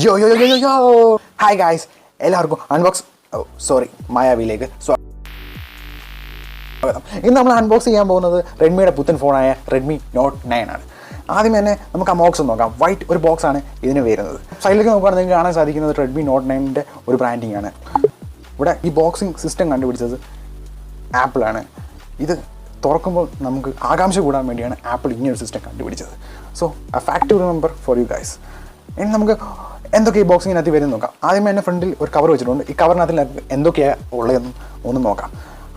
Yo yo yo yo yo yo! Hi guys, എല്ലാവർക്കും unbox മായാവിയിലേക്ക് സ്വാഗതം. ഇന്ന് നമ്മൾ അൺബോക്സ് ചെയ്യാൻ പോകുന്നത് റെഡ്മിയുടെ പുത്തൻ ഫോണായ റെഡ്മി നോട്ട് 9 ആണ്. ആദ്യം തന്നെ നമുക്ക് ആ ബോക്സ് നോക്കാം. വൈറ്റ് ഒരു ബോക്സ് ആണ് ഇതിന് വരുന്നത്. സൈഡിലേക്ക് നോക്കുകയാണെങ്കിൽ നിങ്ങൾക്ക് കാണാൻ സാധിക്കുന്നത് റെഡ്മി നോട്ട് 9ൻ്റെ ഒരു ബ്രാൻഡിങ് ആണ്. ഇവിടെ ഈ ബോക്സിംഗ് സിസ്റ്റം കണ്ടുപിടിച്ചത് ആപ്പിളാണ്. ഇത് തുറക്കുമ്പോൾ നമുക്ക് ആകാംക്ഷ കൂടാൻ വേണ്ടിയാണ് ആപ്പിൾ ഇങ്ങനൊരു സിസ്റ്റം കണ്ടുപിടിച്ചത്. So a fact to remember for you guys. ഇനി നമുക്ക് എന്തൊക്കെ ഈ ബോക്സിങ്ങിനകത്ത് വരുന്നത് നോക്കാം. ആദ്യം തന്നെ ഫ്രണ്ടിൽ ഒരു കവർ വെച്ചിട്ടുണ്ട്. ഈ കവറിനകത്ത് എന്തൊക്കെയാണ് ഉള്ളതെന്നും ഒന്ന് നോക്കാം.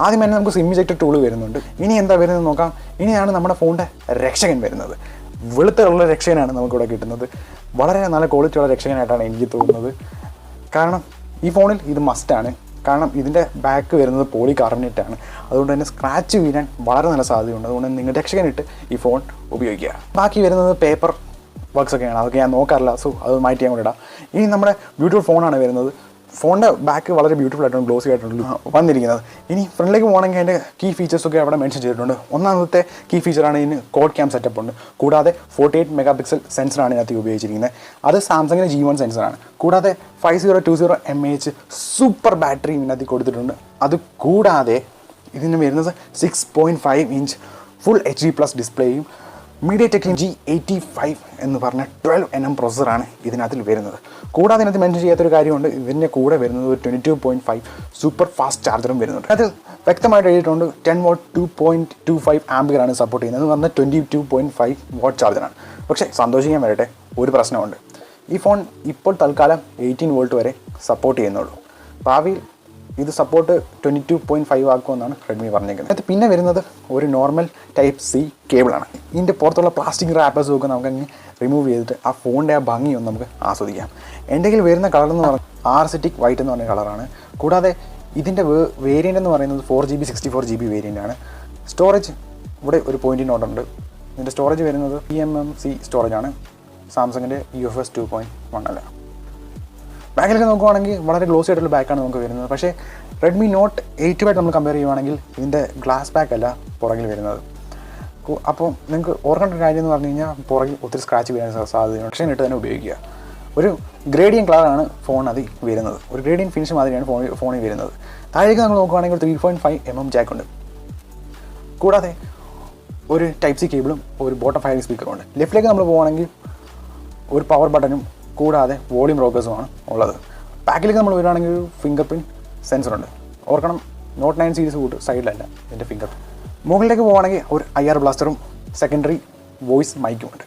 ആദ്യം തന്നെ നമുക്ക് സിം ഇജക്ടർ ടൂൾ വരുന്നുണ്ട്. ഇനി എന്താ വരുന്നത് നോക്കാം. ഇനിയാണ് നമ്മുടെ ഫോണിൻ്റെ രക്ഷകൻ വരുന്നത്. വെളുത്തുള്ള രക്ഷകനാണ് നമുക്കിവിടെ കിട്ടുന്നത്. വളരെ നല്ല ക്വാളിറ്റിയുള്ള രക്ഷകനായിട്ടാണ് എനിക്ക് തോന്നുന്നത്. കാരണം ഈ ഫോണിൽ ഇത് മസ്റ്റാണ്. കാരണം ഇതിൻ്റെ ബാക്ക് വരുന്നത് പോളി കാർബണേറ്റാണ്. അതുകൊണ്ട് തന്നെ സ്ക്രാച്ച് വീഴാൻ വളരെ നല്ല സാധ്യതയുണ്ട്. അതുകൊണ്ട് നിങ്ങൾ രക്ഷകനിട്ട് ഈ ഫോൺ ഉപയോഗിക്കുക. ബാക്കി വരുന്നത് പേപ്പർ വർക്ക്സ് ഒക്കെയാണ്. അതൊക്കെ ഞാൻ നോക്കാറില്ല. സോ അത് മാറ്റി ഞാൻ കൂടെ ഇടാം. ഇനി നമ്മുടെ ബ്യൂട്ടിഫുൾ ഫോണാണ് വരുന്നത്. ഫോണിൻ്റെ ബാക്ക് വളരെ ബ്യൂട്ടിഫുൾ ആയിട്ടാണ് ഗ്ലോസി ആയിട്ടുണ്ട് വന്നിരിക്കുന്നത്. ഇനി ഫ്രണ്ടിലേക്ക് പോകണമെങ്കിൽ അതിൻ്റെ കീ ഫീച്ചേഴ്സൊക്കെ അവിടെ മെൻഷൻ ചെയ്തിട്ടുണ്ട്. ഒന്നാമത്തെ കീ ഫീച്ചറാണ് ഇതിന് കോഡ് ക്യാം സെറ്റപ്പ് ഉണ്ട്. കൂടാതെ 48 മെഗാ പിക്സൽ സെൻസറാണ് ഇതിനകത്ത് ഉപയോഗിച്ചിരിക്കുന്നത്. അത് സാംസങ്ങിൻ്റെ G1 സെൻസറാണ്. കൂടാതെ 5020 mAh സൂപ്പർ ബാറ്ററി ഇതിനകത്ത് കൊടുത്തിട്ടുണ്ട്. അത് കൂടാതെ ഇതിന് വരുന്നത് 6.5 inch full HD+ ഡിസ്പ്ലേയും MediaTek G85 എന്ന് പറഞ്ഞ 12nm പ്രോസസ്സറാണ് ഇതിനകത്തിൽ വരുന്നത്. കൂടാതെ ഇതിനകത്ത് മെൻഷൻ ചെയ്യാത്തൊരു കാര്യമുണ്ട്. ഇതിൻ്റെ കൂടെ വരുന്നത് ഒരു 22.5 സൂപ്പർ ഫാസ്റ്റ് ചാർജറും വരുന്നുണ്ട്. അത് വ്യക്തമായിട്ട് എഴുതിയിട്ടുണ്ട്. 10W 2.25 ആംപിയറാണ് സപ്പോർട്ട് ചെയ്യുന്നത്. എന്ന് പറഞ്ഞാൽ 22.5 വാട്ട് ചാർജറാണ്. പക്ഷേ സന്തോഷിക്കാൻ വരട്ടെ, ഒരു പ്രശ്നമുണ്ട്. ഈ ഫോൺ ഇപ്പോൾ തൽക്കാലം 18 വോൾട്ട് വരെ സപ്പോർട്ട് ചെയ്യുന്നുള്ളൂ. ഭാവിയിൽ ഇത് സപ്പോർട്ട് 22.5 ആക്കുമെന്നാണ് റെഡ്മി പറഞ്ഞേക്കുന്നത്. അത് പിന്നെ വരുന്നത് ഒരു നോർമൽ ടൈപ്പ് C കേബിളാണ്. ഇതിൻ്റെ പുറത്തുള്ള പ്ലാസ്റ്റിക് റാപ്പേഴ്സും ഒക്കെ നമുക്കങ്ങ് റിമൂവ് ചെയ്തിട്ട് ആ ഫോണിൻ്റെ ആ ഭംഗിയൊന്ന് നമുക്ക് ആസ്വദിക്കാം. എൻ്റെ കയ്യിൽ വരുന്ന കളർ എന്ന് പറഞ്ഞാൽ ആർസിറ്റിക് വൈറ്റ് എന്ന് പറഞ്ഞ കളറാണ്. കൂടാതെ ഇതിൻ്റെ വേരിയൻ്റ് എന്ന് പറയുന്നത് 4GB 64GB വേരിയൻ്റാണ്. സ്റ്റോറേജ് ഇവിടെ ഒരു പോയിൻറ്റ് നോട്ടുണ്ട്. ഇതിൻ്റെ സ്റ്റോറേജ് വരുന്നത് eMMC സ്റ്റോറേജാണ്. സാംസങ്ങിൻ്റെ UFS 2.1 അല്ല. ബാക്കിലൊക്കെ നോക്കുവാണെങ്കിൽ വളരെ ഗ്ലോസി ആയിട്ടുള്ള ബാക്കാണ് നമുക്ക് വരുന്നത്. പക്ഷേ റെഡ്മി നോട്ട് 8 നമ്മൾ കമ്പയർ ചെയ്യുവാണെങ്കിൽ ഇതിൻ്റെ ഗ്ലാസ് ബാക്ക് അല്ല പുറകിൽ വരുന്നത്. അപ്പോൾ നിങ്ങൾക്ക് ഓർക്കേണ്ട ഒരു കാര്യം എന്ന് പറഞ്ഞു കഴിഞ്ഞാൽ പുറകിൽ ഒത്തിരി സ്ക്രാച്ച് വീഴാൻ സാധ്യതയുണ്ട്. പക്ഷേ ഇട്ട് തന്നെ ഉപയോഗിക്കുക. ഒരു ഗ്രേഡിയൻ കളറാണ് ഫോൺ അതിൽ വരുന്നത്. ഒരു ഗ്രേഡിയൻ ഫിനിഷ് മാതിരിയാണ് ഫോണിൽ വരുന്നത്. താഴേക്ക് നമ്മൾ നോക്കുവാണെങ്കിൽ 3.5mm ജാക്കുണ്ട്. കൂടാതെ ഒരു ടൈപ്പ് C കേബിളും ഒരു ബോട്ടം ഫയറിംഗ് സ്പീക്കറും ഉണ്ട്. ലെഫ്റ്റിലേക്ക് നമ്മൾ പോവുകയാണെങ്കിൽ ഒരു പവർ ബട്ടണും കൂടാതെ വോളിയം റോക്കേഴ്സുമാണ് ഉള്ളത്. ബാക്കിലേക്ക് നമ്മൾ വരുവാണെങ്കിൽ ഒരു ഫിംഗർ പ്രിൻറ്റ് സെൻസറുണ്ട്. ഓർക്കണം, നോട്ട് 9 സീരീസ് കൂട്ട് സൈഡിലല്ല ഇതിൻ്റെ ഫിംഗർ. മുകളിലേക്ക് പോവുകയാണെങ്കിൽ ഒരു IR ബ്ലാസ്റ്ററും സെക്കൻഡറി വോയിസ് മൈക്കും ഉണ്ട്.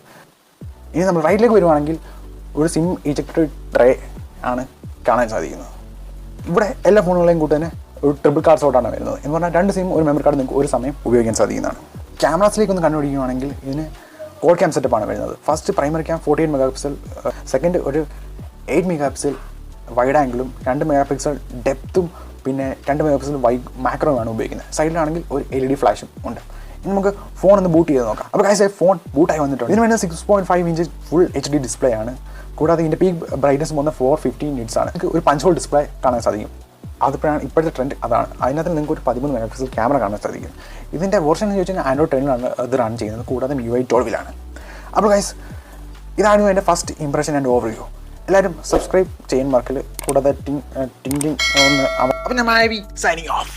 ഇനി നമ്മൾ റൈറ്റിലേക്ക് വരുവാണെങ്കിൽ ഒരു സിം ഇജക്ടർ ട്രേ ആണ് കാണാൻ സാധിക്കുന്നത്. ഇവിടെ എല്ലാ ഫോണുകളെയും കൂട്ട് തന്നെ ഒരു ട്രിപ്പിൾ കാർഡ് സ്ലോട്ടാണ് വരുന്നത്. എന്ന് പറഞ്ഞാൽ 2 സിം ഒരു മെമ്മറി കാർഡ് നിങ്ങൾക്ക് ഒരു സമയം ഉപയോഗിക്കാൻ സാധിക്കുന്നതാണ്. ക്യാമറാസിലേക്ക് ഒന്ന് കണ്ടുപിടിക്കുകയാണെങ്കിൽ ഇതിന് കോഡ് ക്യാം സെറ്റപ്പാണ് വരുന്നത്. First primary cam 48 mega pixel, second ഒരു 8 മെഗാ പിക്സൽ വൈഡ് ആംഗിളും 2 മെഗാ പിക്സൽ ഡെപ്തും പിന്നെ 2 മെഗാ പിക്സൽ മാക്രോയാണ് ഉപയോഗിക്കുന്നത്. സൈഡിലാണെങ്കിൽ ഒരു LED ഫ്ലാഷും ഉണ്ട്. ഇനി നമുക്ക് ഫോൺ ഒന്ന് ബൂട്ട് ചെയ്ത് നോക്കാം. അപ്പോൾ ഗൈസ്, ഫോൺ ബൂട്ടായി വന്നിട്ടുണ്ട്. ഇതിന് വേണ്ടി 6.5 ഇഞ്ച് ഫുൾ HD ഡിസ്പ്ലേ ആണ്. കൂടാതെ ഇതിൻ്റെ പീക്ക് ബ്രൈറ്റ്നസ് പോകുന്ന 450 nits ആണ്. നിങ്ങൾക്ക് ഒരു പഞ്ച് ഹോൾ ഡിസ്പ്ലേ കാണാൻ സാധിക്കും. അതിപ്പോഴാണ് ഇപ്പോഴത്തെ ട്രെൻഡ് അതാണ്. അതിനകത്ത് നിങ്ങൾക്ക് ഒരു 13 മെഗാ പിക്സൽ ക്യാമറ കാണാൻ സാധിക്കും. ഇതിൻ്റെ വെർഷൻ എന്ന് ചോദിച്ചാൽ Android 10 ഇത് റൺ ചെയ്യുന്നത്. കൂടാതെ MIUI 12 അപ്പോൾ ഗൈസ്, ഇതാണ് എൻ്റെ ഫസ്റ്റ് ഇംപ്രഷൻ ആൻഡ് ഓവർവ്യൂ. എല്ലാവരും സബ്സ്ക്രൈബ് ചെയ്യാൻ മറക്കല്. കൂടാതെ ടിങ് ഒന്ന്. അപ്പോൾ ഞാൻ മായവി സൈനിങ് ഓഫ്.